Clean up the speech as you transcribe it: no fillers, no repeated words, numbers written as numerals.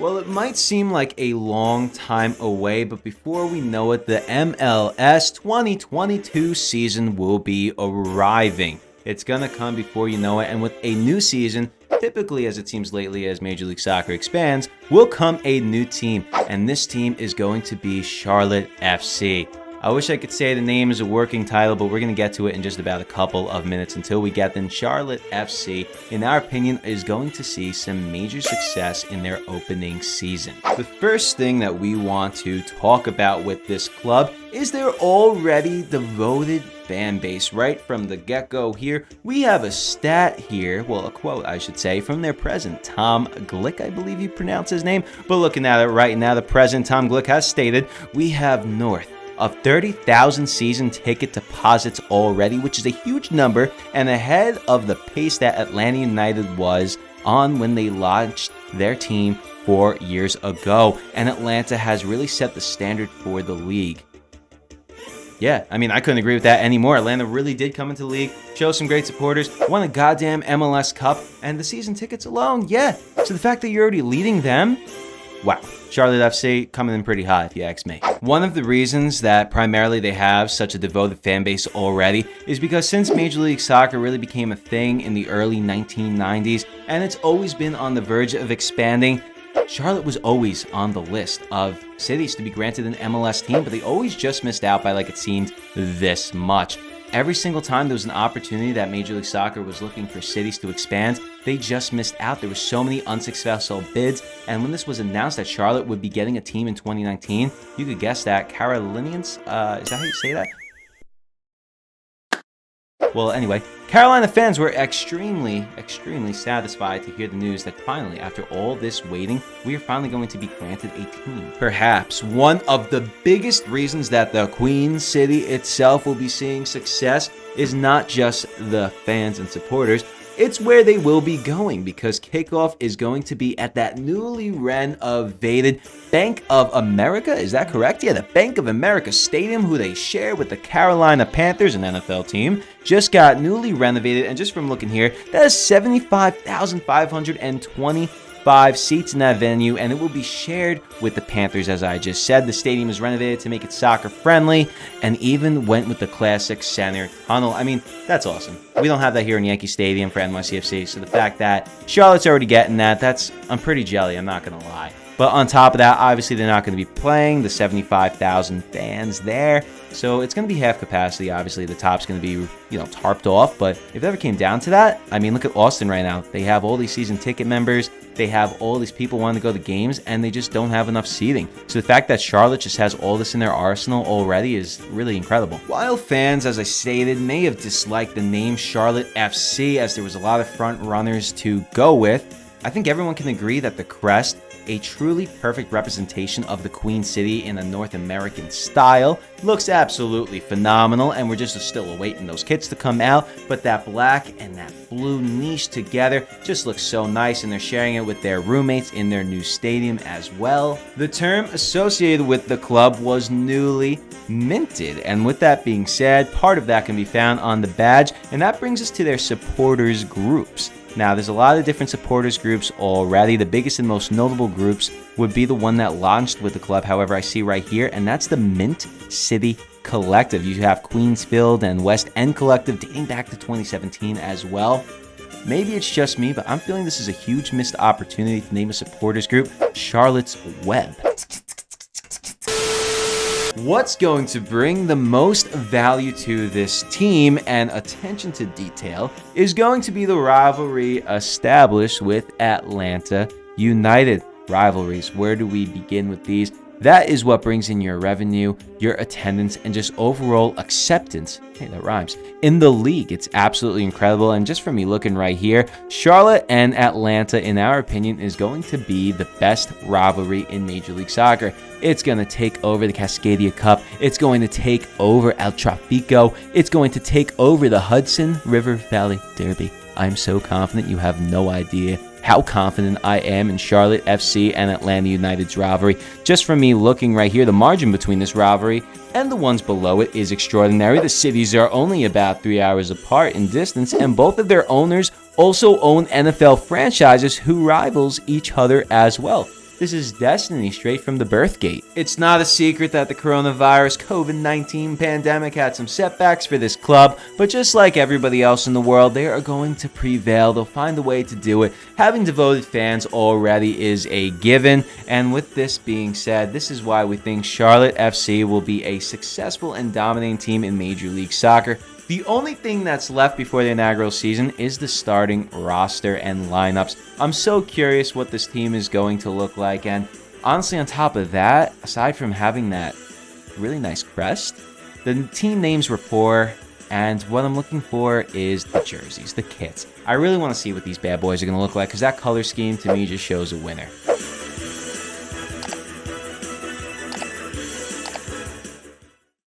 Well, it might seem like a long time away, but before we know it, the MLS 2022 season will be arriving. It's gonna come before you know it, and with a new season, typically as it seems lately as Major League Soccer expands, will come a new team, and this team is going to be Charlotte FC. I wish I could say the name is a working title, but we're going to get to it in just about a couple of minutes. Until we get them, Charlotte FC, in our opinion, is going to see some major success in their opening season. The first thing that we want to talk about with this club is their already devoted fan base. Right from the get-go here, we have a stat here, well, a quote, I should say, from their president, Tom Glick, I believe you pronounce his name. But looking at it right now, the president, Tom Glick, has stated, we have north of 30,000 season ticket deposits already, which is a huge number and ahead of the pace that Atlanta United was on when they launched their team 4 years ago. And Atlanta has really set the standard for the league. Yeah, I mean, I couldn't agree with that anymore. Atlanta really did come into the league, show some great supporters, won a goddamn MLS Cup, and the season tickets alone, yeah. So the fact that you're already leading them, wow. Charlotte FC coming in pretty hot, if you ask me. One of the reasons that primarily they have such a devoted fan base already is because since Major League Soccer really became a thing in the early 1990s, and it's always been on the verge of expanding, Charlotte was always on the list of cities to be granted an MLS team, but they always just missed out by, like, it seemed, this much. Every single time there was an opportunity that Major League Soccer was looking for cities to expand, they just missed out. There were so many unsuccessful bids, and when this was announced that Charlotte would be getting a team in 2019, you could guess that Carolinians, is that how you say that? Well, anyway, Carolina fans were extremely satisfied to hear the news that finally, after all this waiting, we are finally going to be granted a team. Perhaps one of the biggest reasons that the Queen City itself will be seeing success is not just the fans and supporters, it's where they will be going, because kickoff is going to be at that newly renovated Bank of America. Is that correct? Yeah, the Bank of America Stadium, who they share with the Carolina Panthers, an NFL team, just got newly renovated. And just from looking here, that is 75,525 seats in that venue, and it will be shared with the Panthers, as I just said. The stadium is renovated to make it soccer friendly, and even went with the classic center tunnel. I mean, that's awesome. We don't have that here in Yankee Stadium for NYCFC, so the fact that Charlotte's already getting that, I'm pretty jelly, I'm not going to lie. But on top of that, obviously they're not going to be playing the 75,000 fans there, so it's going to be half capacity. Obviously the top's going to be, tarped off, but if it ever came down to that, I mean, look at Austin right now. They have all these season ticket members, they have all these people wanting to go to games, and they just don't have enough seating. So the fact that Charlotte just has all this in their arsenal already is really incredible. While fans, as I stated, may have disliked the name Charlotte FC as there was a lot of front runners to go with, I think everyone can agree that the crest, a truly perfect representation of the Queen City in a North American style, looks absolutely phenomenal, and we're just still awaiting those kits to come out, but that black and that blue niche together just looks so nice, and they're sharing it with their roommates in their new stadium as well. The term associated with the club was newly minted, and with that being said, part of that can be found on the badge, and that brings us to their supporters groups. Now, there's a lot of different supporters groups already. The biggest and most notable groups would be the one that launched with the club, however, I see right here, and that's the Mint City Collective. You have Queensfield and West End Collective dating back to 2017 as well. Maybe it's just me, but I'm feeling this is a huge missed opportunity to name a supporters group Charlotte's Web. What's going to bring the most value to this team and attention to detail is going to be the rivalry established with Atlanta United. Rivalries, where do we begin with these? That is what brings in your revenue, your attendance, and just overall acceptance. Hey, that rhymes. In the league, it's absolutely incredible. And just from me looking right here, Charlotte and Atlanta, in our opinion, is going to be the best rivalry in Major League Soccer. It's going to take over the Cascadia Cup. It's going to take over El Trafico. It's going to take over the Hudson River Valley Derby. I'm so confident you have no idea how confident I am in Charlotte FC and Atlanta United's rivalry. Just from me looking right here, the margin between this rivalry and the ones below it is extraordinary. The cities are only about 3 hours apart in distance, and both of their owners also own NFL franchises who rivals each other as well. This is destiny straight from the birth gate. It's not a secret that the coronavirus COVID-19 pandemic had some setbacks for this club, but just like everybody else in the world, they are going to prevail. They'll find a way to do it. Having devoted fans already is a given, and with this being said, this is why we think Charlotte FC will be a successful and dominating team in Major League Soccer. The only thing that's left before the inaugural season is the starting roster and lineups. I'm so curious what this team is going to look like, and honestly, on top of that, aside from having that really nice crest, the team names were poor, and what I'm looking for is the jerseys, the kits. I really want to see what these bad boys are going to look like, because that color scheme to me just shows a winner.